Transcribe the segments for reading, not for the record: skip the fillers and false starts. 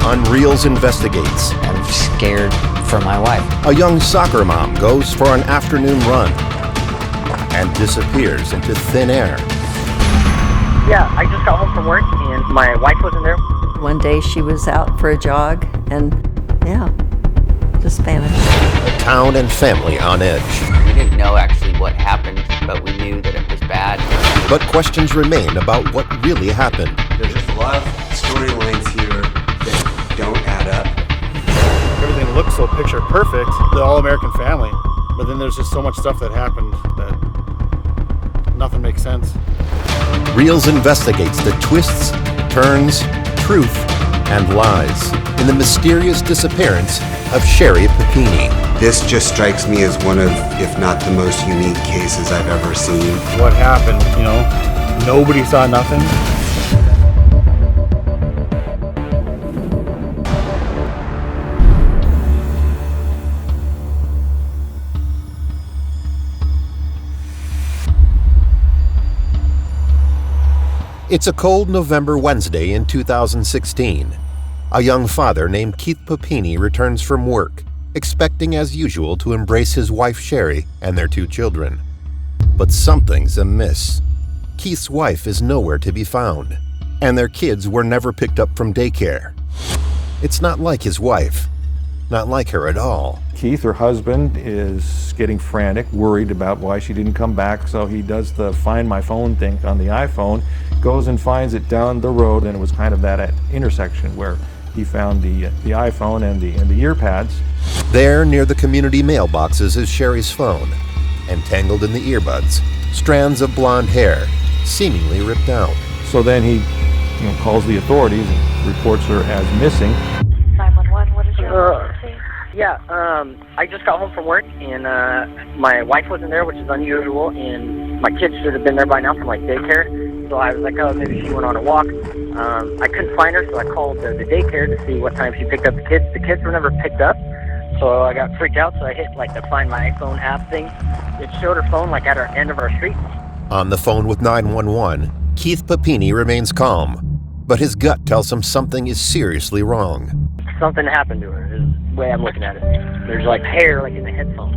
on REELZ Investigates. I'm scared for my wife. A young soccer mom goes for an afternoon run and disappears into thin air. Yeah, I just got home from work and my wife wasn't there. One day she was out for a jog and, just vanished. A town and family on edge. We didn't know actually what happened, but we knew that it was bad. But questions remain about what really happened. There's just a lot of storylines here that don't add up. Everything looks so picture perfect, the all-American family, but then there's just so much stuff that happened that nothing makes sense. REELZ investigates the twists, turns, truth, and lies in the mysterious disappearance of Sherri Papini. This just strikes me as one of, if not the most unique cases I've ever seen. What happened, nobody saw nothing. It's a cold November Wednesday in 2016. A young father named Keith Papini returns from work, expecting as usual to embrace his wife Sherri and their 2 children. But something's amiss. Keith's wife is nowhere to be found, and their kids were never picked up from daycare. It's not like his wife, not like her at all. Keith, her husband, is getting frantic, worried about why she didn't come back, so he does the Find My Phone thing on the iPhone, goes and finds it down the road, and it was kind of that intersection where he found the iPhone and the ear pads. There, near the community mailboxes, is Sherri's phone, and tangled in the earbuds, strands of blonde hair, seemingly ripped out. So then he calls the authorities and reports her as missing. 911, what is your emergency? I just got home from work and my wife wasn't there, which is unusual, and my kids should have been there by now from daycare. So I was like, oh, maybe she went on a walk. I couldn't find her, so I called the daycare to see what time she picked up the kids. The kids were never picked up, so I got freaked out, so I hit the Find My iPhone app thing. It showed her phone at our end of our street. On the phone with 911, Keith Papini remains calm, but his gut tells him something is seriously wrong. Something happened to her, is the way I'm looking at it. There's hair in the headphones.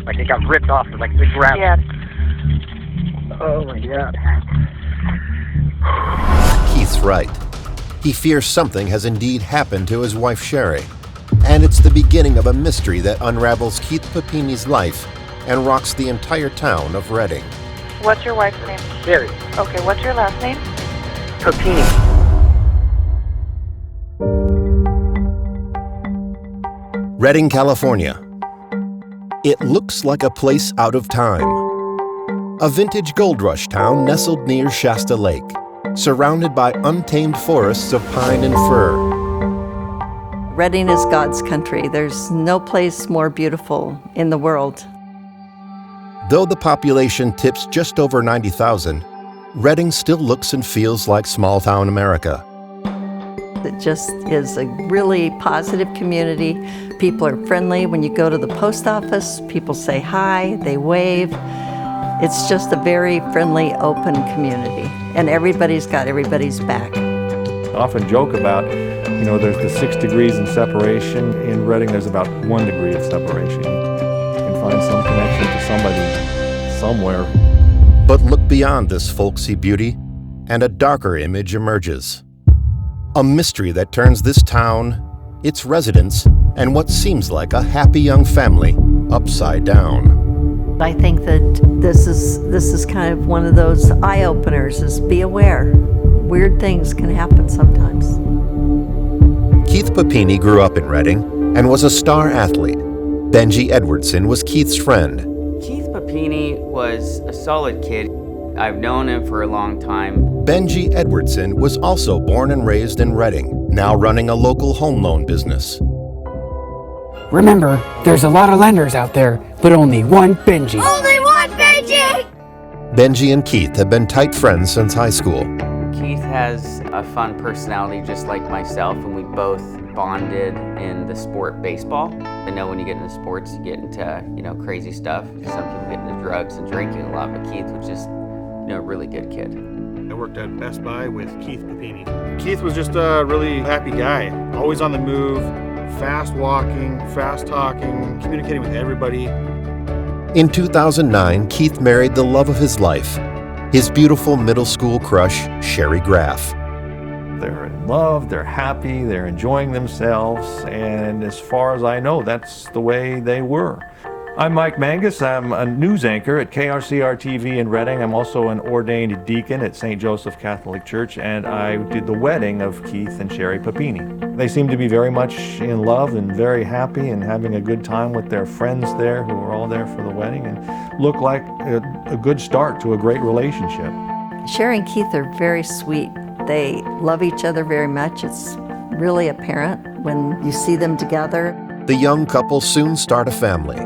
It got ripped off with the grab. Yeah. Oh my God. Keith's right. He fears something has indeed happened to his wife Sherri, and it's the beginning of a mystery that unravels Keith Papini's life and rocks the entire town of Redding. What's your wife's name? Sherri. Okay, what's your last name? Papini. Redding, California. It looks like a place out of time. A vintage gold rush town nestled near Shasta Lake, surrounded by untamed forests of pine and fir. Redding is God's country. There's no place more beautiful in the world. Though the population tips just over 90,000, Redding still looks and feels like small-town America. It just is a really positive community. People are friendly. When you go to the post office, people say hi, they wave. It's just a very friendly, open community, and everybody's got everybody's back. I often joke about, there's the 6 degrees in separation. In Redding, there's about 1 degree of separation. You can find some connection to somebody somewhere. But look beyond this folksy beauty, and a darker image emerges. A mystery that turns this town, its residents, and what seems like a happy young family upside down. I think that this is kind of one of those eye-openers, is be aware. Weird things can happen sometimes. Keith Papini grew up in Redding and was a star athlete. Benji Edwardson was Keith's friend. Keith Papini was a solid kid. I've known him for a long time. Benji Edwardson was also born and raised in Redding, now running a local home loan business. Remember, there's a lot of lenders out there, but only one Benji. Only one Benji! Benji and Keith have been tight friends since high school. Keith has a fun personality just like myself, and we both bonded in the sport baseball. I know when you get into sports, you get into, crazy stuff. Some people get into drugs and drinking a lot, but Keith was just, a really good kid. worked at Best Buy with Keith Papini. Keith was just a really happy guy, always on the move, fast walking, fast talking, communicating with everybody. In 2009, Keith married the love of his life, his beautiful middle school crush, Sherri Graff. They're in love, they're happy, they're enjoying themselves, and as far as I know, that's the way they were. I'm Mike Mangus. I'm a news anchor at KRCR-TV in Reading. I'm also an ordained deacon at St. Joseph Catholic Church, and I did the wedding of Keith and Sherri Papini. They seem to be very much in love and very happy and having a good time with their friends there who were all there for the wedding, and look like a good start to a great relationship. Sherri and Keith are very sweet. They love each other very much. It's really apparent when you see them together. The young couple soon start a family.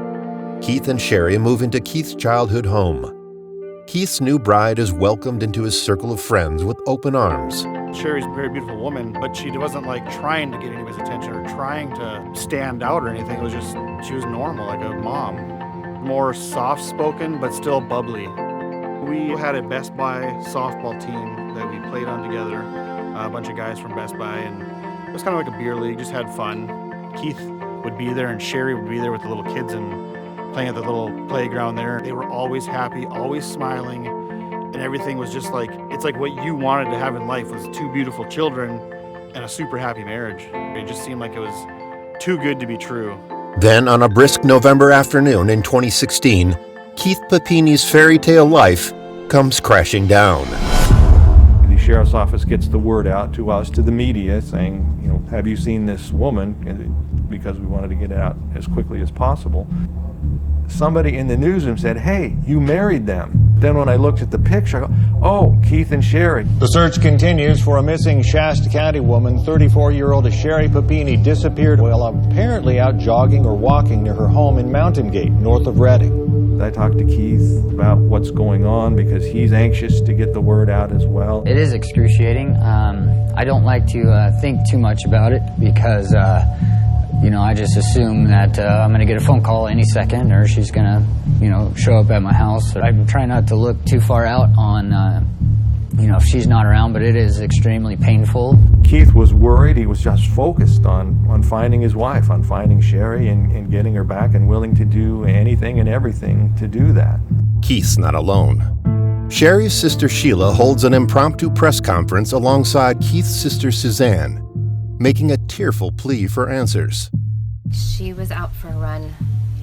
Keith and Sherri move into Keith's childhood home. Keith's new bride is welcomed into his circle of friends with open arms. Sherri's a very beautiful woman, but she wasn't like trying to get anybody's attention or trying to stand out or anything. It was just, she was normal, like a mom. More soft-spoken, but still bubbly. We had a Best Buy softball team that we played on together, a bunch of guys from Best Buy, and it was kind of like a beer league, just had fun. Keith would be there and Sherri would be there with the little kids and playing at the little playground there. They were always happy, always smiling, and everything was just like, it's like what you wanted to have in life was two beautiful children and a super happy marriage. It just seemed like it was too good to be true. Then, on a brisk November afternoon in 2016, Keith Papini's fairy tale life comes crashing down. The sheriff's office gets the word out to us, to the media, saying, you know, have you seen this woman? Because we wanted to get it out as quickly as possible. Somebody in the newsroom said, hey, you married them. Then when I looked at the picture, I go, oh, Keith and Sherri. The search continues for a missing Shasta County woman. 34-year-old Sherri Papini disappeared while apparently out jogging or walking near her home in Mountain Gate, north of Reading. I talked to Keith about what's going on because he's anxious to get the word out as well. It is excruciating. I don't like to think too much about it because you know, I just assume that I'm going to get a phone call any second or she's going to, you know, show up at my house. I'm trying not to look too far out on, you know, if she's not around, but it is extremely painful. Keith was worried. He was just focused on finding his wife, on finding Sherri and getting her back and willing to do anything and everything to do that. Keith's not alone. Sherri's sister Sheila holds an impromptu press conference alongside Keith's sister Suzanne, making a tearful plea for answers. She was out for a run.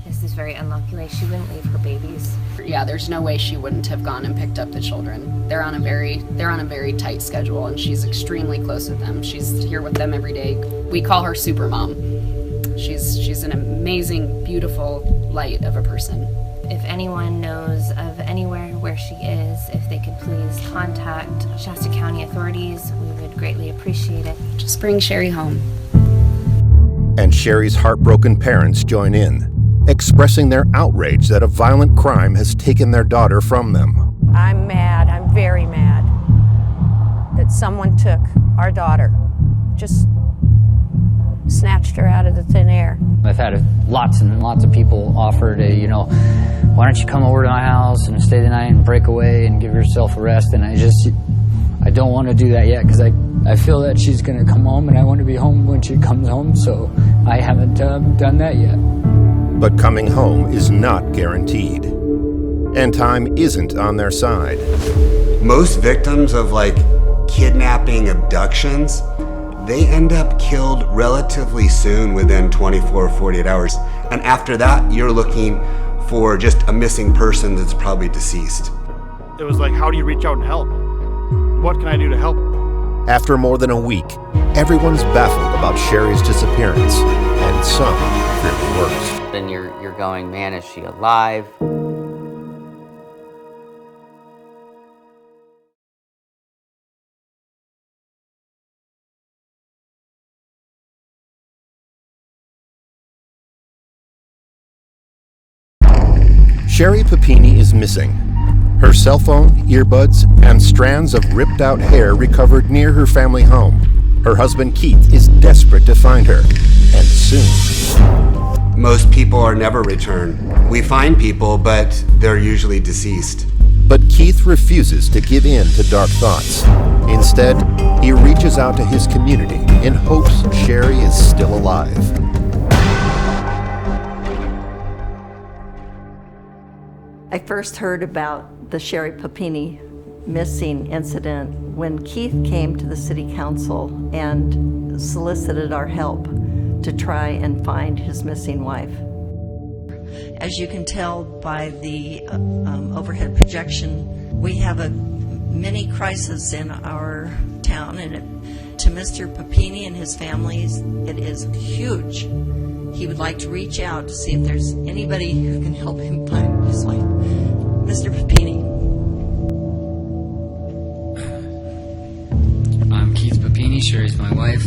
This is very unlucky. She wouldn't leave her babies. Yeah, there's no way she wouldn't have gone and picked up the children. They're on a very tight schedule, and she's extremely close with them. She's here with them every day. We call her Super Mom. She's an amazing, beautiful light of a person. If anyone knows of anywhere where she is, if they could please contact Shasta County authorities, we would greatly appreciate it. Just bring Sherri home. And Sherri's heartbroken parents join in, expressing their outrage that a violent crime has taken their daughter from them. I'm mad. I'm very mad that someone took our daughter, just snatched her out of the thin air. I've had lots and lots of people offer to, you know, why don't you come over to my house and stay the night and break away and give yourself a rest? And I don't want to do that yet because I feel that she's going to come home and I want to be home when she comes home, so I haven't done that yet. But coming home is not guaranteed, and time isn't on their side. Most victims of like kidnapping, abductions, they end up killed relatively soon, within 24 or 48 hours. And after that, you're looking for just a missing person that's probably deceased. It was like, how do you reach out and help? What can I do to help? After more than a week, everyone's baffled about Sherri's disappearance, and some fear the worst. Then you're going, man, is she alive? Sherri Papini is missing. Her cell phone, earbuds, and strands of ripped-out hair recovered near her family home. Her husband Keith is desperate to find her, and soon. Most people are never returned. We find people, but they're usually deceased. But Keith refuses to give in to dark thoughts. Instead, he reaches out to his community in hopes Sherri is still alive. I first heard about the Sherri Papini missing incident when Keith came to the city council and solicited our help to try and find his missing wife. As you can tell by the overhead projection, we have a mini crisis in our town, and to Mr. Papini and his families, it is huge. He would like to reach out to see if there's anybody who can help him find his wife. Mr. Papini. I'm Keith Papini, Sherri's my wife,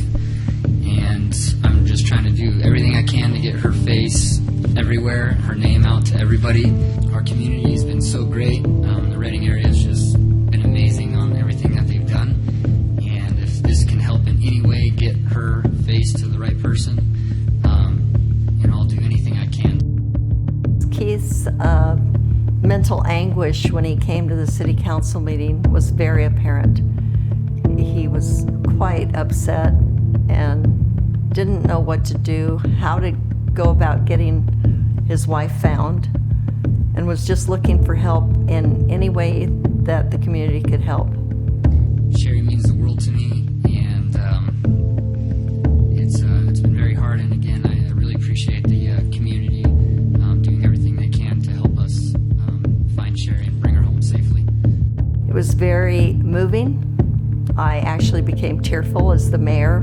and I'm just trying to do everything I can to get her face everywhere, her name out to everybody. Our community has been so great. The Reading area has just been amazing on everything that they've done, and if this can help in any way get her face to the right person, I'll do anything I can. Keith's mental anguish when he came to the city council meeting was very apparent. He was quite upset and didn't know what to do, how to go about getting his wife found, and was just looking for help in any way that the community could help. Sherri means the world to me, and it's been very hard, and again, I really appreciate the community doing everything they can to help us find Sherri and bring her home safely. It was very moving. I actually became tearful as the mayor,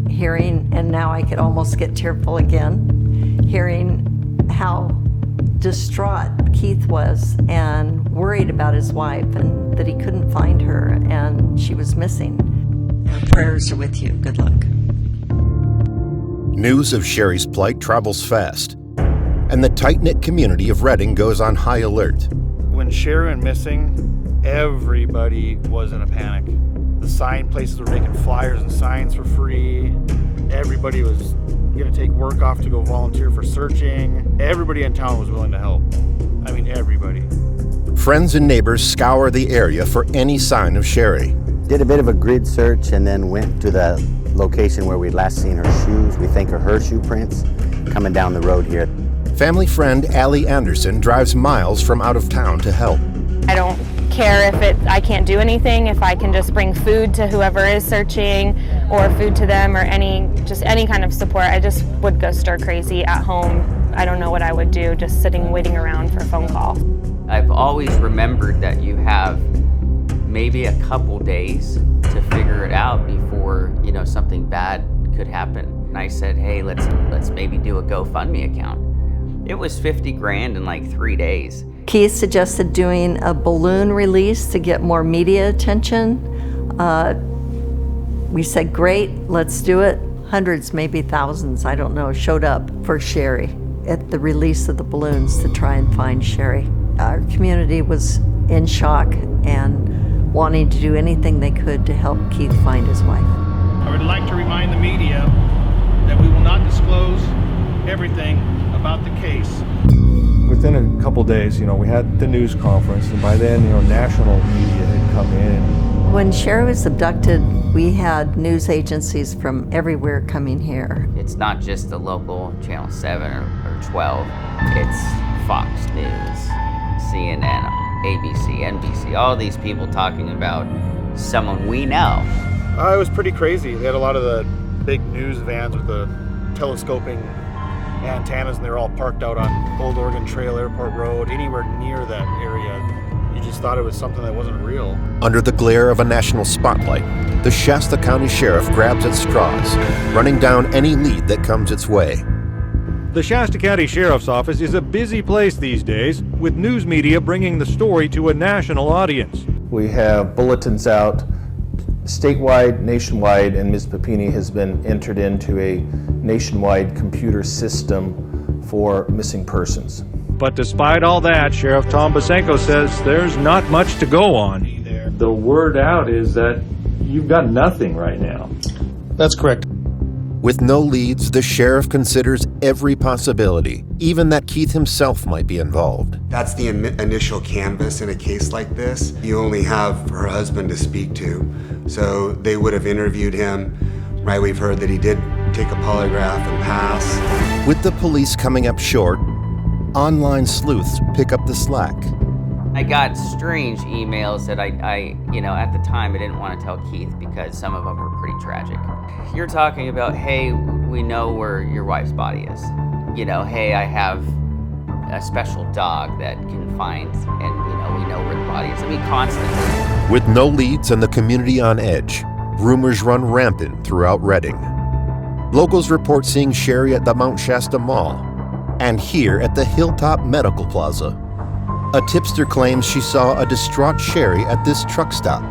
hearing, and now I could almost get tearful again, hearing how distraught Keith was and worried about his wife and that he couldn't find her and she was missing. Our prayers are with you. Good luck. News of Sherri's plight travels fast, and the tight-knit community of Reading goes on high alert. When Sherri went missing, everybody was in a panic. The sign places were making flyers and signs for free. Everybody was going to take work off to go volunteer for searching. Everybody in town was willing to help. I mean, everybody. Friends and neighbors scour the area for any sign of Sherri. Did a bit of a grid search and then went to the location where we'd last seen her shoes. We think are her shoe prints coming down the road here. Family friend Allie Anderson drives miles from out of town to help. I don't care if I can't do anything, if I can just bring food to whoever is searching or food to them or any kind of support. I just would go stir crazy at home. I don't know what I would do, just sitting waiting around for a phone call. I've always remembered that you have maybe a couple days to figure it out before, something bad could happen. And I said, hey, let's maybe do a GoFundMe account. It was $50,000 in like 3 days. Keith suggested doing a balloon release to get more media attention. We said, great, let's do it. Hundreds, maybe thousands, I don't know, showed up for Sherri at the release of the balloons to try and find Sherri. Our community was in shock and wanting to do anything they could to help Keith find his wife. I would like to remind the media that we will not disclose everything about the case. Within a couple days, we had the news conference, and by then, national media had come in. When Sherri was abducted, we had news agencies from everywhere coming here. It's not just the local Channel 7 or 12. It's Fox News, CNN, ABC, NBC, all these people talking about someone we know. It was pretty crazy. They had a lot of the big news vans with the telescoping antennas, and they're all parked out on Old Oregon Trail, Airport Road, anywhere near that area. You just thought it was something that wasn't real. Under the glare of a national spotlight, the Shasta County Sheriff grabs at straws, running down any lead that comes its way. The Shasta County Sheriff's Office is a busy place these days, with news media bringing the story to a national audience. We have bulletins out statewide, nationwide, and Ms. Papini has been entered into a nationwide computer system for missing persons. But despite all that, Sheriff Tom Basenko says there's not much to go on. The word out is that you've got nothing right now. That's correct. With no leads, the sheriff considers every possibility, even that Keith himself might be involved. That's the initial canvas in a case like this. You only have her husband to speak to, so they would have interviewed him. Right, we've heard that he did take a polygraph and pass. With the police coming up short, online sleuths pick up the slack. I got strange emails that I at the time I didn't want to tell Keith because some of them were pretty tragic. You're talking about, hey, we know where your wife's body is. Hey, I have a special dog that can find, and we know where the body is. I mean, constantly. With no leads and the community on edge, rumors run rampant throughout Redding. Locals report seeing Sherri at the Mount Shasta Mall and here at the Hilltop Medical Plaza. A tipster claims she saw a distraught Sherri at this truck stop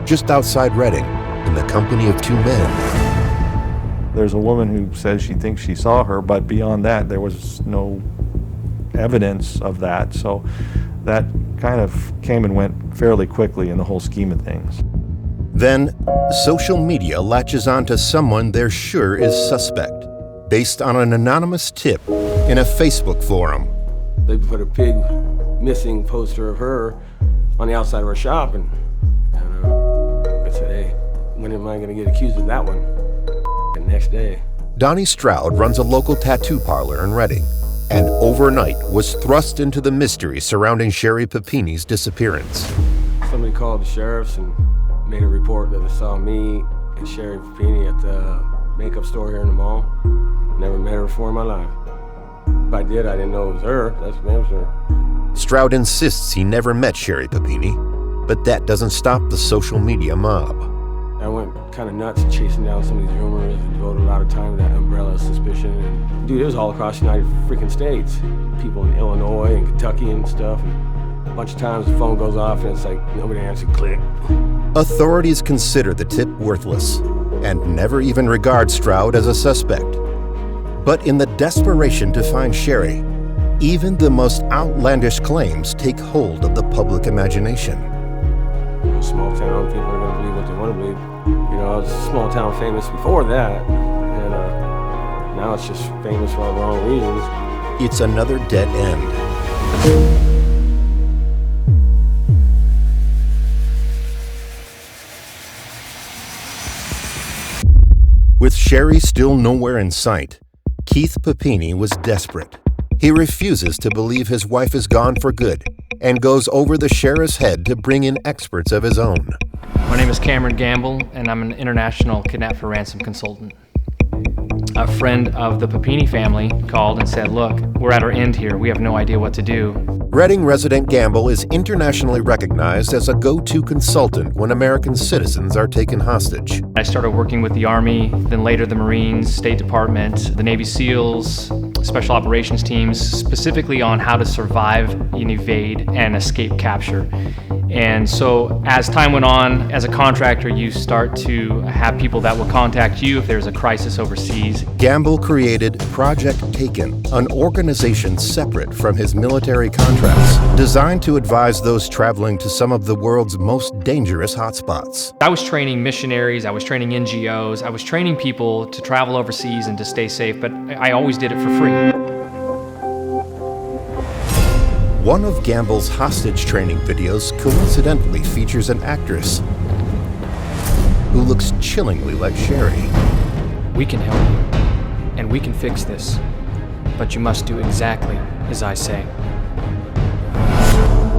just outside Redding in the company of two men. There's a woman who says she thinks she saw her, but beyond that, there was no evidence of that. So that kind of came and went fairly quickly in the whole scheme of things. Then, social media latches onto someone they're sure is suspect, based on an anonymous tip in a Facebook forum. They put a big missing poster of her on the outside of our shop, and I said, hey, when am I going to get accused of that one? The next day. Donnie Stroud runs a local tattoo parlor in Redding, and overnight was thrust into the mystery surrounding Sherri Papini's disappearance. Somebody called the sheriffs and made a report that they saw me and Sherri Papini at the makeup store here in the mall. Never met her before in my life. If I did, I didn't know it was her. That's for damn sure. Stroud insists he never met Sherri Papini, but that doesn't stop the social media mob. I went kind of nuts chasing down some of these rumors and devoted a lot of time to that umbrella of suspicion. And, dude, it was all across the United freaking States. People in Illinois and Kentucky and stuff. And a bunch of times the phone goes off and it's like nobody answered, click. Authorities consider the tip worthless and never even regard Stroud as a suspect. But in the desperation to find Sherri, even the most outlandish claims take hold of the public imagination. Small town, people are going to believe what they want to believe. I was small town famous before that, and now it's just famous for all the wrong reasons. It's another dead end. With Sherri still nowhere in sight, Keith Papini was desperate. He refuses to believe his wife is gone for good and goes over the sheriff's head to bring in experts of his own. My name is Cameron Gamble, and I'm an international kidnap for ransom consultant. A friend of the Papini family called and said, look, we're at our end here. We have no idea what to do. Redding resident Gamble is internationally recognized as a go-to consultant when American citizens are taken hostage. I started working with the Army, then later the Marines, State Department, the Navy SEALs, Special Operations teams, specifically on how to survive and evade and escape capture. And so as time went on, as a contractor, you start to have people that will contact you if there's a crisis overseas. Gamble created Project Taken, an organization separate from his military contracts, designed to advise those traveling to some of the world's most dangerous hotspots. I was training missionaries, I was training NGOs, I was training people to travel overseas and to stay safe, but I always did it for free. One of Gamble's hostage training videos coincidentally features an actress who looks chillingly like Sherri. We can help you, and we can fix this, but you must do exactly as I say.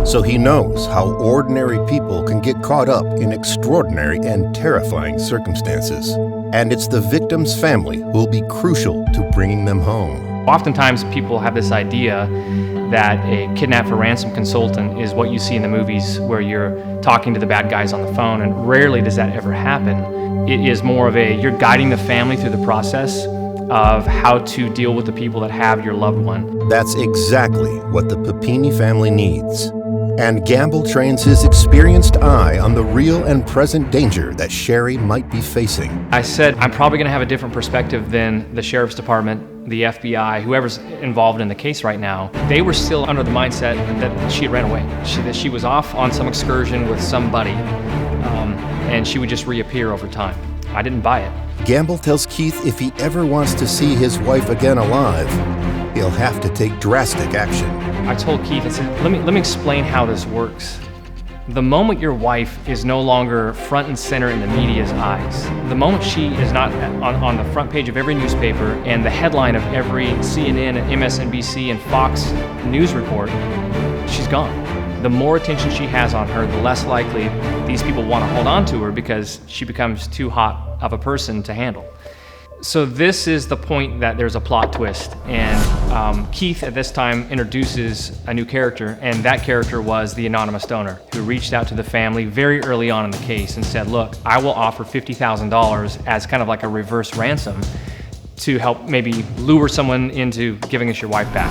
So he knows how ordinary people can get caught up in extraordinary and terrifying circumstances. And it's the victim's family who will be crucial to bringing them home. Oftentimes people have this idea that a kidnap for ransom consultant is what you see in the movies where you're talking to the bad guys on the phone, and rarely does that ever happen. It is more of you're guiding the family through the process of how to deal with the people that have your loved one. That's exactly what the Papini family needs. And Gamble trains his experienced eye on the real and present danger that Sherri might be facing. I said, I'm probably going to have a different perspective than the Sheriff's Department, the FBI, whoever's involved in the case right now. They were still under the mindset that she had ran away, that she was off on some excursion with somebody, and she would just reappear over time. I didn't buy it. Gamble tells Keith if he ever wants to see his wife again alive, he'll have to take drastic action. I told Keith, I said, let me explain how this works. The moment your wife is no longer front and center in the media's eyes, the moment she is not on the front page of every newspaper and the headline of every CNN and MSNBC and Fox news report, she's gone. The more attention she has on her, the less likely these people want to hold on to her because she becomes too hot of a person to handle. So this is the point that there's a plot twist, and Keith at this time introduces a new character, and that character was the anonymous donor who reached out to the family very early on in the case and said, look, I will offer $50,000 as kind of like a reverse ransom to help maybe lure someone into giving us your wife back.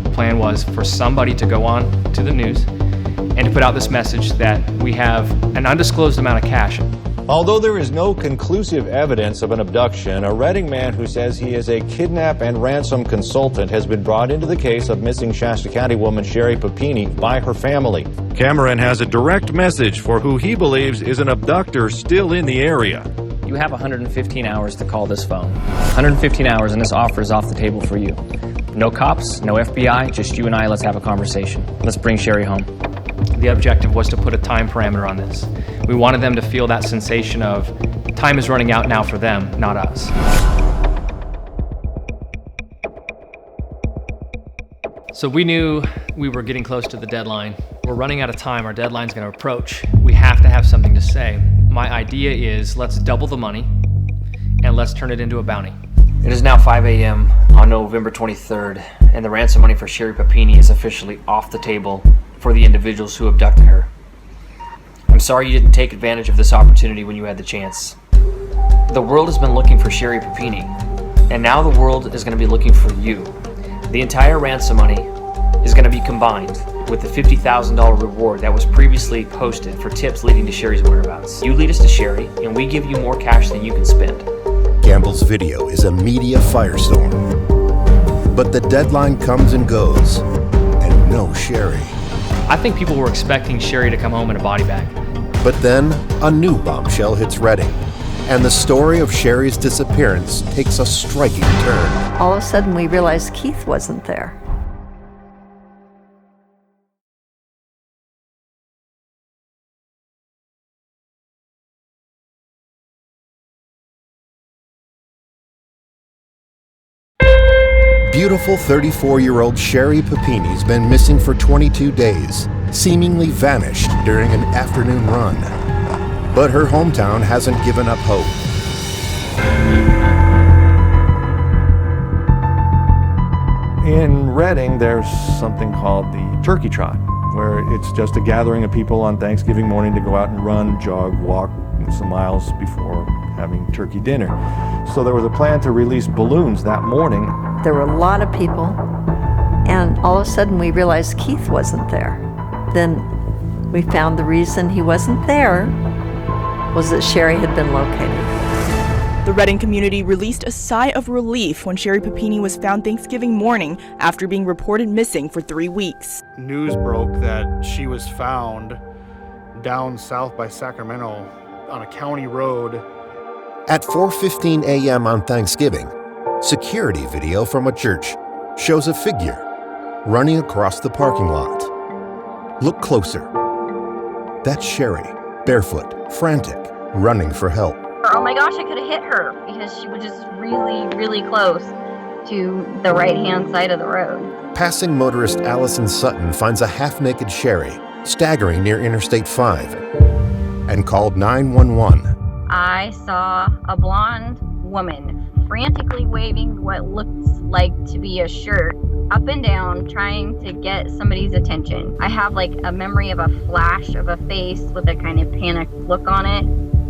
The plan was for somebody to go on to the news and to put out this message that we have an undisclosed amount of cash. Although there is no conclusive evidence of an abduction, a Reading man who says he is a kidnap and ransom consultant has been brought into the case of missing Shasta County woman Sherri Papini by her family. Cameron has a direct message for who he believes is an abductor still in the area. You have 115 hours to call this phone. 115 hours and this offer is off the table for you. No cops, no FBI, just you and I, let's have a conversation. Let's bring Sherri home. The objective was to put a time parameter on this. We wanted them to feel that sensation of time is running out now for them, not us. So we knew we were getting close to the deadline. We're running out of time, our deadline's gonna approach. We have to have something to say. My idea is let's double the money and let's turn it into a bounty. It is now 5 a.m. on November 23rd, and the ransom money for Sherri Papini is officially off the table for the individuals who abducted her. I'm sorry you didn't take advantage of this opportunity when you had the chance. The world has been looking for Sherri Papini, and now the world is going to be looking for you. The entire ransom money is going to be combined with the $50,000 reward that was previously posted for tips leading to Sherri's whereabouts. You lead us to Sherri, and we give you more cash than you can spend. Gamble's video is a media firestorm. But the deadline comes and goes, and no Sherri. I think people were expecting Sherri to come home in a body bag. But then, a new bombshell hits Reading, and the story of Sherri's disappearance takes a striking turn. All of a sudden, we realized Keith wasn't there. Beautiful 34-year-old Sherri Papini's been missing for 22 days, seemingly vanished during an afternoon run. But her hometown hasn't given up hope. In Reading, there's something called the Turkey Trot, where it's just a gathering of people on Thanksgiving morning to go out and run, jog, walk some miles before having turkey dinner. So there was a plan to release balloons that morning. There were a lot of people, and all of a sudden we realized Keith wasn't there. Then we found the reason he wasn't there was that Sherri had been located. The Reading community released a sigh of relief when Sherri Papini was found Thanksgiving morning after being reported missing for 3 weeks. News broke that she was found down south by Sacramento on a county road. At 4:15 a.m. on Thanksgiving, security video from a church shows a figure running across the parking lot. Look closer. That's Sherri, barefoot, frantic, running for help. Oh my gosh, I could have hit her because she was just really, really close to the right-hand side of the road. Passing motorist Allison Sutton finds a half-naked Sherri staggering near Interstate 5 and called 911. I saw a blonde woman frantically waving what looks like to be a shirt up and down, trying to get somebody's attention. I have like a memory of a flash of a face with a kind of panicked look on it.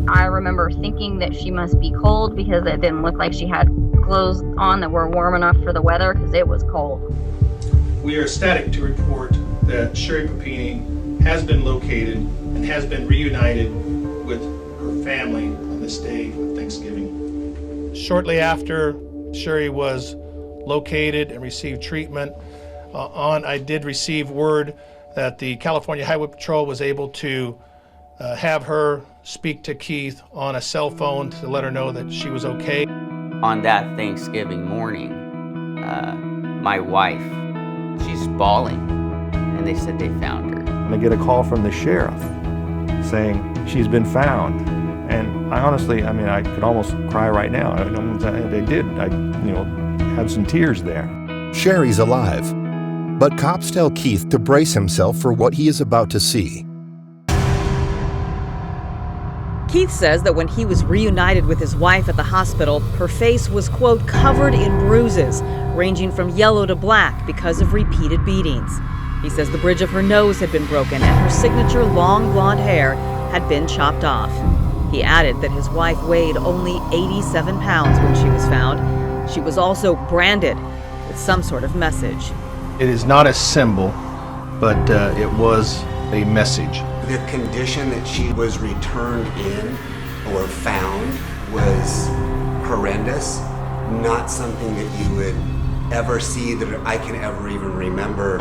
I remember thinking that she must be cold because it didn't look like she had clothes on that were warm enough for the weather because it was cold. We are ecstatic to report that Sherri Papini has been located and has been reunited with her family on this day of Thanksgiving. Shortly after Sherri was located and received treatment, I did receive word that the California Highway Patrol was able to have her speak to Keith on a cell phone to let her know that she was okay. On that Thanksgiving morning, my wife, she's bawling, and they said they found her. And I get a call from the sheriff saying she's been found. And I honestly, I could almost cry right now. They did. I had some tears there. Sherri's alive, but cops tell Keith to brace himself for what he is about to see. Keith says that when he was reunited with his wife at the hospital, her face was, quote, covered in bruises, ranging from yellow to black because of repeated beatings. He says the bridge of her nose had been broken and her signature long blonde hair had been chopped off. He added that his wife weighed only 87 pounds when she was found. She was also branded with some sort of message. It is not a symbol, but it was a message. The condition that she was returned in or found was horrendous, not something that you would ever see, that I can ever even remember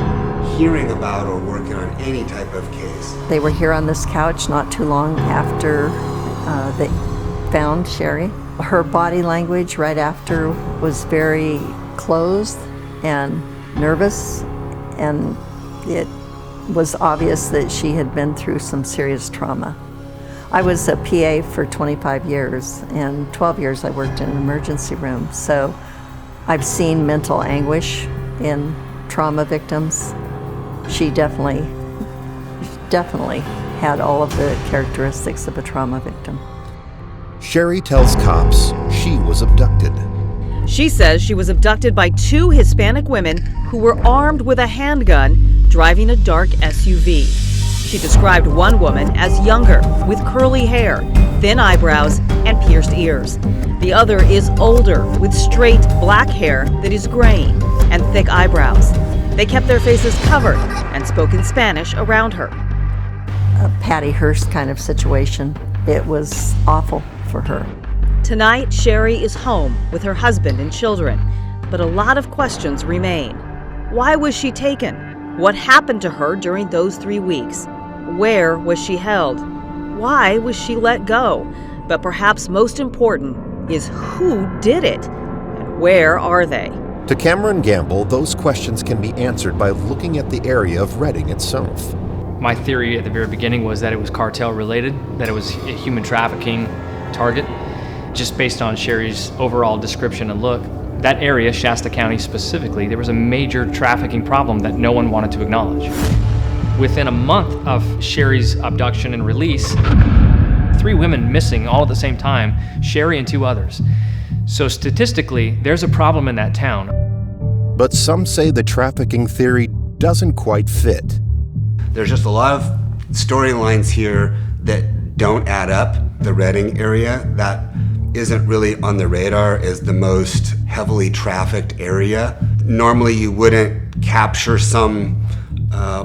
hearing about or working on any type of case. They were here on this couch not too long after they found Sherri. Her body language right after was very closed and nervous, and it was obvious that she had been through some serious trauma. I was a PA for 25 years, and 12 years I worked in an emergency room, so I've seen mental anguish in trauma victims. She definitely had all of the characteristics of a trauma victim. Sherri tells cops she was abducted. She says she was abducted by two Hispanic women who were armed with a handgun driving a dark SUV. She described one woman as younger, with curly hair, thin eyebrows, and pierced ears. The other is older, with straight black hair that is graying, and thick eyebrows. They kept their faces covered and spoke in Spanish around her. A Patty Hearst kind of situation. It was awful for her. Tonight, Sherri is home with her husband and children, but a lot of questions remain. Why was she taken? What happened to her during those 3 weeks? Where was she held? Why was she let go? But perhaps most important is who did it? And where are they? To Cameron Gamble, those questions can be answered by looking at the area of Redding itself. My theory at the very beginning was that it was cartel related, that it was a human trafficking target. Just based on Sherri's overall description and look, that area, Shasta County specifically, there was a major trafficking problem that no one wanted to acknowledge. Within a month of Sherri's abduction and release, 3 women missing all at the same time, Sherri and 2 others. So statistically, there's a problem in that town. But some say the trafficking theory doesn't quite fit. There's just a lot of storylines here that don't add up. The Redding area, that isn't really on the radar as the most heavily trafficked area. Normally you wouldn't capture some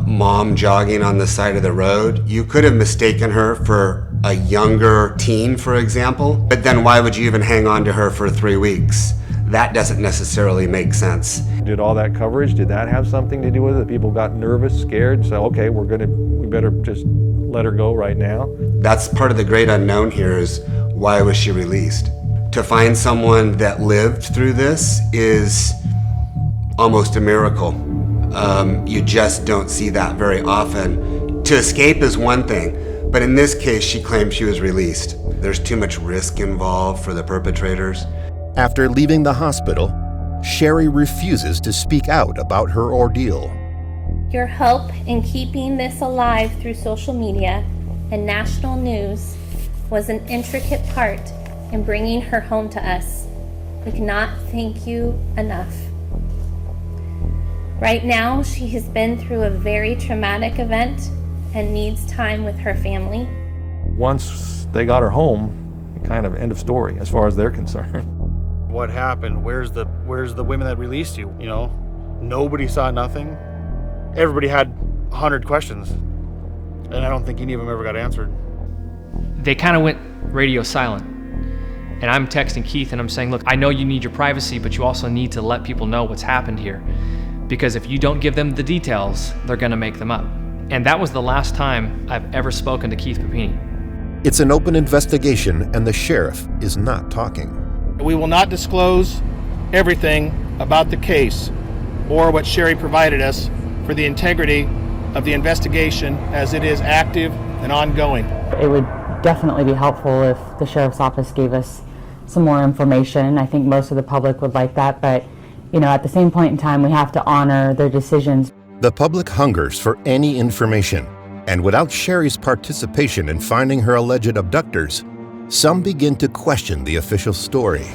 mom jogging on the side of the road. You could have mistaken her for a younger teen, for example, but then why would you even hang on to her for 3 weeks? That doesn't necessarily make sense. Did all that coverage, did that have something to do with it? People got nervous, scared, so okay, we better just let her go right now? That's part of the great unknown here, is why was she released? To find someone that lived through this is almost a miracle. You just don't see that very often. To escape is one thing, but in this case, she claimed she was released. There's too much risk involved for the perpetrators. After leaving the hospital, Sherri refuses to speak out about her ordeal. Your help in keeping this alive through social media and national news was an intricate part in bringing her home to us. We cannot thank you enough. Right now, she has been through a very traumatic event and needs time with her family. Once they got her home, kind of end of story as far as they're concerned. What happened? Where's the women that released you? You know, nobody saw nothing. Everybody had 100 questions, and I don't think any of them ever got answered. They kind of went radio silent. And I'm texting Keith and I'm saying, look, I know you need your privacy, but you also need to let people know what's happened here. Because if you don't give them the details, they're gonna make them up. And that was the last time I've ever spoken to Keith Papini. It's an open investigation, and the sheriff is not talking. We will not disclose everything about the case or what Sherri provided us for the integrity of the investigation, as it is active and ongoing. It would definitely be helpful if the sheriff's office gave us some more information. I think most of the public would like that, but at the same point in time, we have to honor their decisions. The public hungers for any information, and without Sherri's participation in finding her alleged abductors, some begin to question the official story.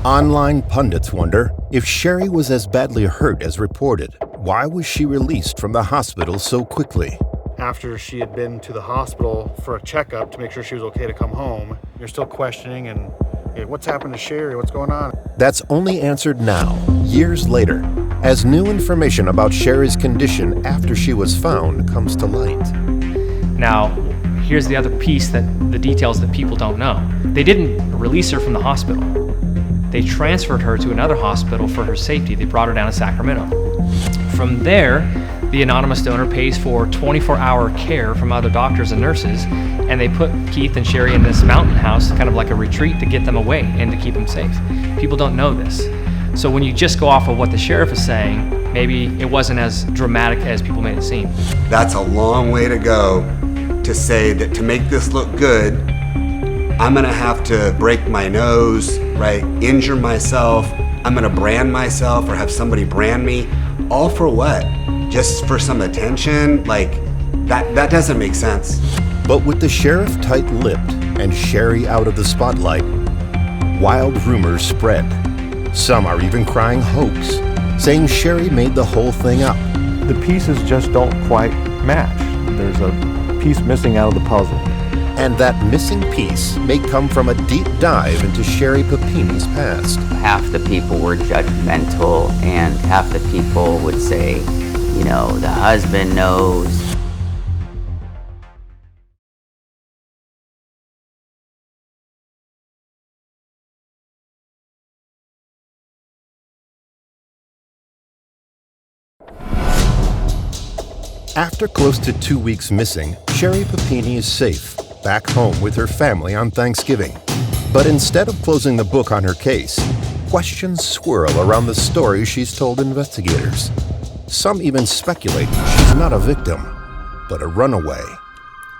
Online pundits wonder if Sherri was as badly hurt as reported. Why was she released from the hospital so quickly? After she had been to the hospital for a checkup to make sure she was okay to come home, you're still questioning and, hey, what's happened to Sherri? What's going on? That's only answered now, years later, as new information about Sherri's condition after she was found comes to light. Now, here's the other piece, that the details that people don't know. They didn't release her from the hospital. They transferred her to another hospital for her safety. They brought her down to Sacramento. From there, the anonymous donor pays for 24-hour care from other doctors and nurses, and they put Keith and Sherri in this mountain house, kind of like a retreat, to get them away and to keep them safe. People don't know this. So when you just go off of what the sheriff is saying, maybe it wasn't as dramatic as people made it seem. That's a long way to go to say that to make this look good, I'm gonna have to break my nose, right? Injure myself. I'm gonna brand myself or have somebody brand me. All for what? Just for some attention? Like, that doesn't make sense. But with the sheriff tight-lipped and Sherri out of the spotlight, wild rumors spread. Some are even crying hoax, saying Sherri made the whole thing up. The pieces just don't quite match. There's a piece missing out of the puzzle. And that missing piece may come from a deep dive into Sherri Papini's past. Half the people were judgmental, and half the people would say, the husband knows. After close to 2 weeks missing, Sherri Papini is safe, back home with her family on Thanksgiving. But instead of closing the book on her case, questions swirl around the story she's told investigators. Some even speculate she's not a victim, but a runaway.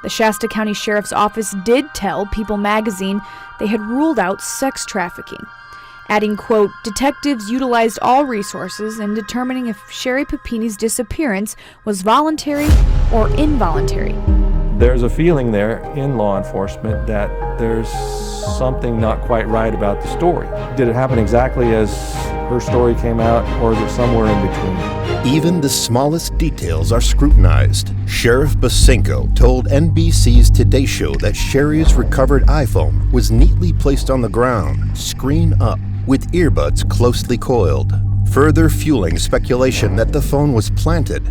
The Shasta County Sheriff's Office did tell People magazine they had ruled out sex trafficking, adding, quote, detectives utilized all resources in determining if Sherri Papini's disappearance was voluntary or involuntary. There's a feeling there in law enforcement that there's something not quite right about the story. Did it happen exactly as her story came out, or is it somewhere in between? Even the smallest details are scrutinized. Sheriff Basenko told NBC's Today Show that Sherri's recovered iPhone was neatly placed on the ground, screen up, with earbuds closely coiled, further fueling speculation that the phone was planted,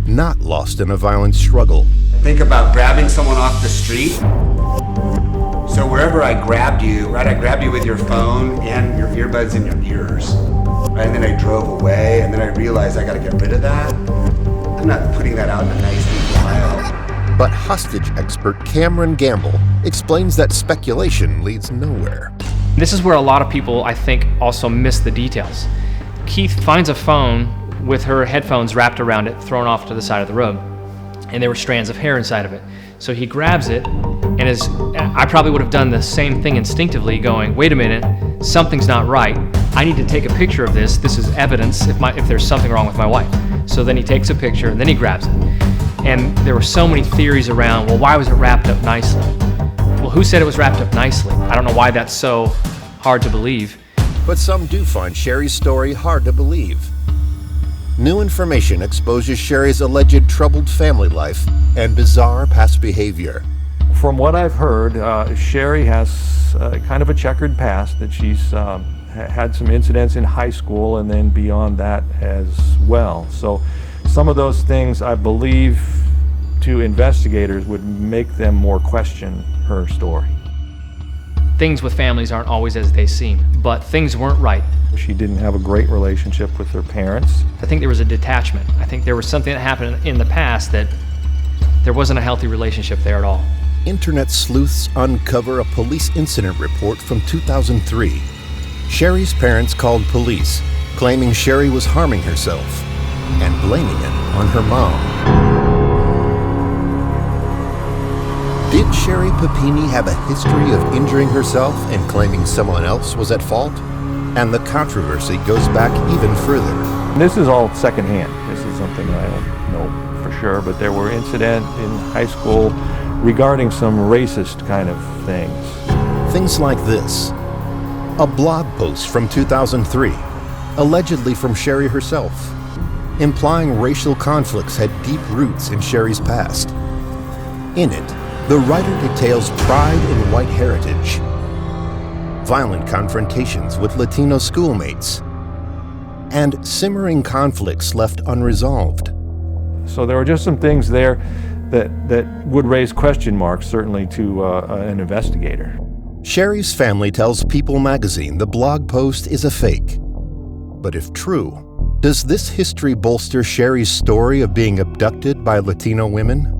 not lost in a violent struggle. Think about grabbing someone off the street. So wherever I grabbed you, right, I grabbed you with your phone and your earbuds in your ears, right? And then I drove away, and then I realized I gotta get rid of that. I'm not putting that out in a nice neat file. But hostage expert Cameron Gamble explains that speculation leads nowhere. This is where a lot of people, I think, also miss the details. Keith finds a phone with her headphones wrapped around it, thrown off to the side of the road, and there were strands of hair inside of it. So he grabs it, and I probably would have done the same thing instinctively, going, wait a minute, something's not right. I need to take a picture of this. This is evidence if there's something wrong with my wife. So then he takes a picture, and then he grabs it. And there were so many theories around, well, why was it wrapped up nicely? Well, who said it was wrapped up nicely? I don't know why that's so hard to believe. But some do find Sherri's story hard to believe. New information exposes Sherri's alleged troubled family life and bizarre past behavior. From what I've heard, Sherri has kind of a checkered past, that she's had some incidents in high school and then beyond that as well. So some of those things, I believe, to investigators would make them more question her story. Things with families aren't always as they seem, but things weren't right. She didn't have a great relationship with her parents. I think there was a detachment. I think there was something that happened in the past that there wasn't a healthy relationship there at all. internet sleuths uncover a police incident report from 2003. Sherri's parents called police, claiming Sherri was harming herself and blaming it on her mom. Did Sherri Papini have a history of injuring herself and claiming someone else was at fault? And the controversy goes back even further. This is all secondhand. This is something I don't know for sure, but there were incidents in high school regarding some racist kind of things. Things like this. A blog post from 2003, allegedly from Sherri herself, implying racial conflicts had deep roots in Sherri's past. In it, the writer details pride in white heritage, violent confrontations with Latino schoolmates, and simmering conflicts left unresolved. So there were just some things there that would raise question marks, certainly to an investigator. Sherri's family tells People magazine the blog post is a fake. But if true, does this history bolster Sherri's story of being abducted by Latino women?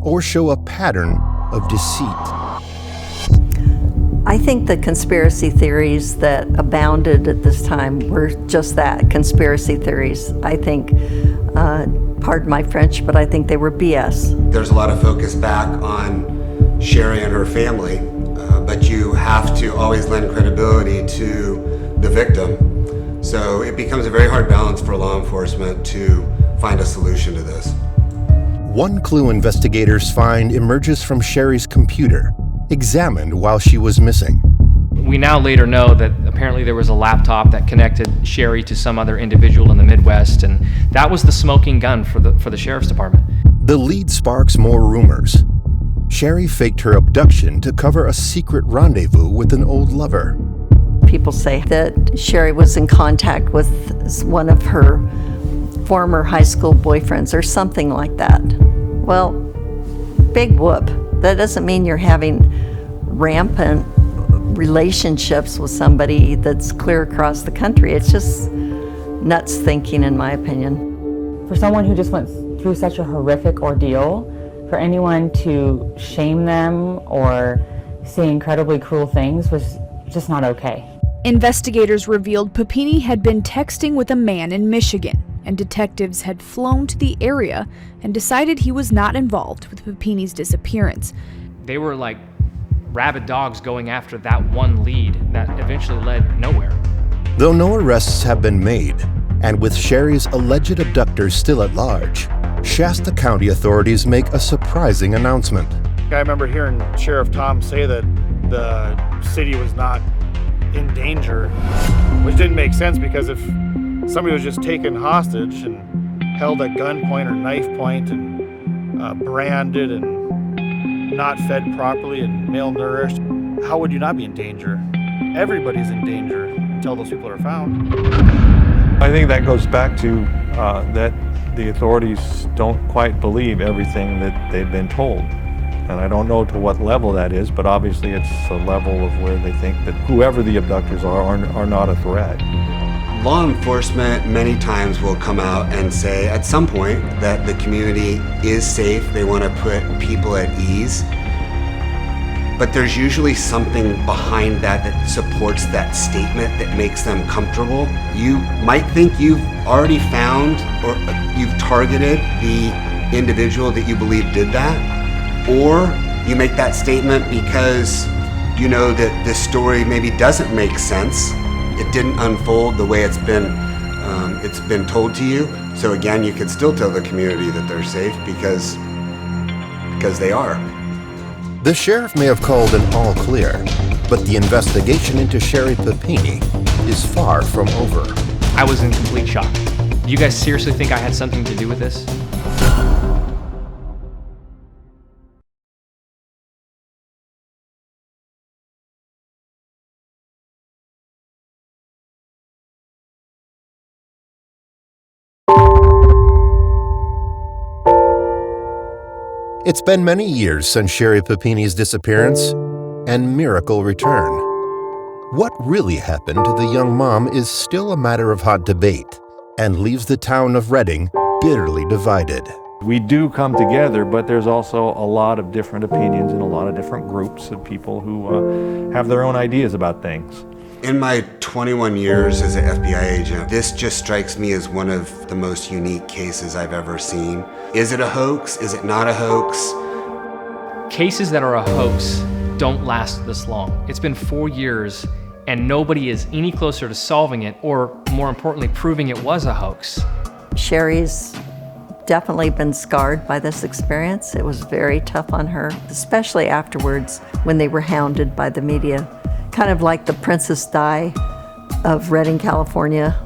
Or show a pattern of deceit? I think the conspiracy theories that abounded at this time were just that, conspiracy theories. I think, pardon my French, but I think they were BS. There's a lot of focus back on Sherri and her family, but you have to always lend credibility to the victim. So it becomes a very hard balance for law enforcement to find a solution to this. One clue investigators find emerges from Sherri's computer, examined while she was missing. We now later know that apparently there was a laptop that connected Sherri to some other individual in the Midwest, and that was the smoking gun for the sheriff's department. The lead sparks more rumors. Sherri faked her abduction to cover a secret rendezvous with an old lover. People say that Sherri was in contact with one of her former high school boyfriends or something like that. Well, big whoop. That doesn't mean you're having rampant relationships with somebody that's clear across the country. It's just nuts thinking, in my opinion. For someone who just went through such a horrific ordeal, for anyone to shame them or say incredibly cruel things was just not okay. Investigators revealed Papini had been texting with a man in Michigan, and detectives had flown to the area and decided he was not involved with Papini's disappearance. They were like rabid dogs going after that one lead that eventually led nowhere. Though no arrests have been made, and with Sherri's alleged abductors still at large, Shasta County authorities make a surprising announcement. I remember hearing Sheriff Tom say that the city was not in danger, which didn't make sense because if somebody was just taken hostage and held at gunpoint or knife point and branded and not fed properly and malnourished, how would you not be in danger? Everybody's in danger until those people are found. I think that goes back to that the authorities don't quite believe everything that they've been told. And I don't know to what level that is, but obviously it's a level of where they think that whoever the abductors are not a threat. Law enforcement many times will come out and say at some point that the community is safe, they want to put people at ease. But there's usually something behind that supports that statement that makes them comfortable. You might think you've already found or you've targeted the individual that you believe did that, or you make that statement because you know that this story maybe doesn't make sense. It didn't unfold the way it's been told to you. So again, you could still tell the community that they're safe because they are. The sheriff may have called an all clear, but the investigation into Sherri Papini is far from over. I was in complete shock. Do you guys seriously think I had something to do with this? It's been many years since Sherri Papini's disappearance and miracle return. What really happened to the young mom is still a matter of hot debate and leaves the town of Redding bitterly divided. We do come together, but there's also a lot of different opinions and a lot of different groups of people who have their own ideas about things. In my 21 years as an FBI agent, this just strikes me as one of the most unique cases I've ever seen. Is it a hoax? Is it not a hoax? Cases that are a hoax don't last this long. It's been 4 years and nobody is any closer to solving it, or more importantly, proving it was a hoax. Sherri's definitely been scarred by this experience. It was very tough on her, especially afterwards when they were hounded by the media. Kind of like the Princess Di of Redding, California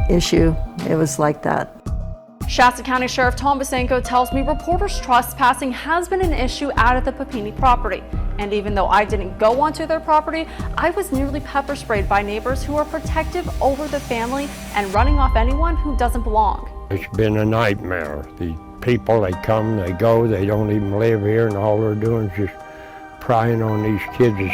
issue. It was like that. Shasta County Sheriff Tom Basenko tells me reporters' trespassing has been an issue out at the Papini property. And even though I didn't go onto their property, I was nearly pepper sprayed by neighbors who are protective over the family and running off anyone who doesn't belong. It's been a nightmare. The people, they come, they go, they don't even live here, and all they're doing is just prying on these kids'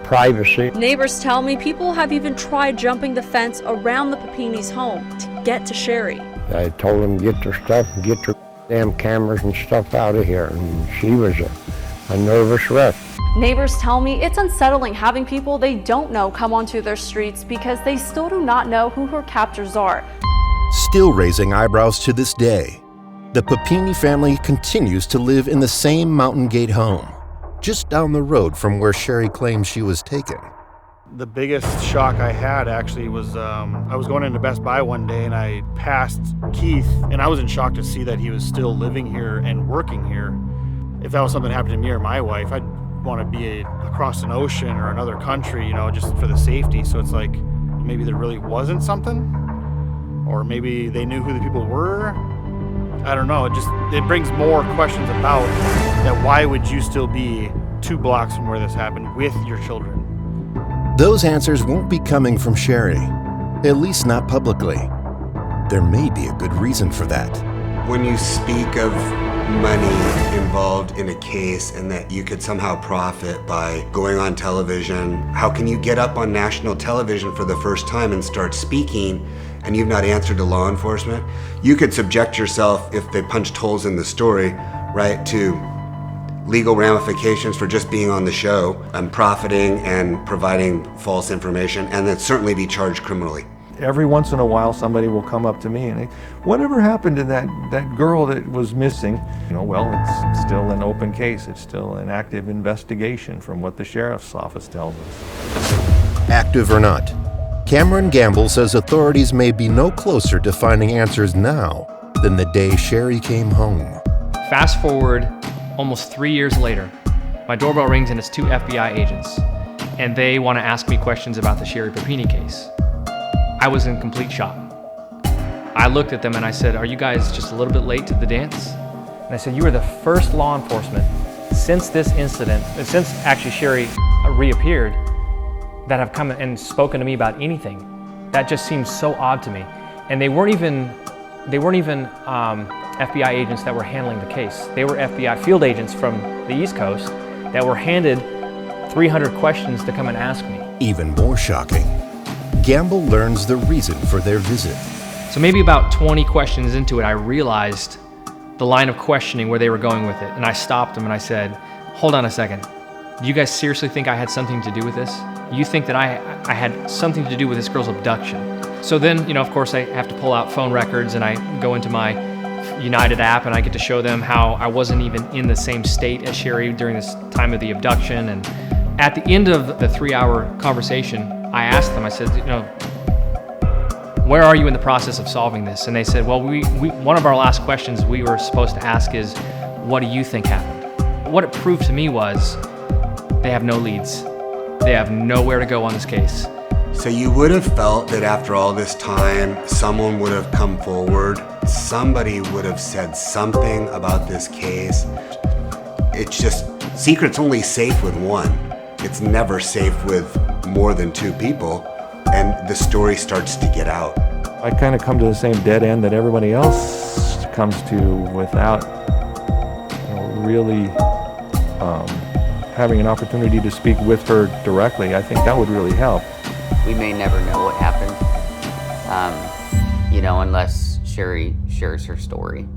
privacy. Neighbors tell me people have even tried jumping the fence around the Papini's home to get to Sherri. I told them get their stuff and get their damn cameras and stuff out of here, and she was a nervous wreck. Neighbors tell me it's unsettling having people they don't know come onto their streets because they still do not know who her captors are. Still raising eyebrows to this day, the Papini family continues to live in the same Mountain Gate home, just down the road from where Sherri claims she was taken. The biggest shock I had actually was I was going into Best Buy one day and I passed Keith, and I was in shock to see that he was still living here and working here. If that was something that happened to me or my wife, I'd want to be across an ocean or another country, you know, just for the safety. So it's like maybe there really wasn't something, or maybe they knew who the people were. I don't know. It brings more questions about that. Why would you still be 2 blocks from where this happened with your children? Those answers won't be coming from Sherri, at least not publicly. There may be a good reason for that. When you speak of money involved in a case and that you could somehow profit by going on television, how can you get up on national television for the first time and start speaking and you've not answered to law enforcement? You could subject yourself, if they punched holes in the story, right, to legal ramifications for just being on the show and profiting and providing false information, and then certainly be charged criminally. Every once in a while somebody will come up to me and whatever happened to that girl that was missing? You know, well, it's still an open case. It's still an active investigation from what the sheriff's office tells us. Active or not, Cameron Gamble says authorities may be no closer to finding answers now than the day Sherri came home. Fast forward almost 3 years later, my doorbell rings and it's 2 FBI agents, and they want to ask me questions about the Sherri Papini case. I was in complete shock. I looked at them and I said, "Are you guys just a little bit late to the dance?" And I said, "You are the first law enforcement since this incident, since actually Sherri reappeared, that have come and spoken to me about anything. That just seems so odd to me." And they weren't even FBI agents that were handling the case. They were FBI field agents from the East Coast that were handed 300 questions to come and ask me. Even more shocking, Gamble learns the reason for their visit. So maybe about 20 questions into it, I realized the line of questioning where they were going with it. And I stopped them and I said, "Hold on a second. Do you guys seriously think I had something to do with this? You think that I had something to do with this girl's abduction?" So then, you know, of course, I have to pull out phone records and I go into my United app and I get to show them how I wasn't even in the same state as Sherri during this time of the abduction. And at the end of the 3-hour conversation, I asked them, I said, you know, "Where are you in the process of solving this?" And they said, "Well, one of our last questions we were supposed to ask is, what do you think happened?" What it proved to me was they have no leads. They have nowhere to go on this case. So you would have felt that after all this time, someone would have come forward, somebody would have said something about this case. It's just, secret's only safe with one. It's never safe with more than 2 people, and the story starts to get out. I kind of come to the same dead end that everybody else comes to without really having an opportunity to speak with her directly. I think that would really help. We may never know what happened, you know, unless Sherri shares her story.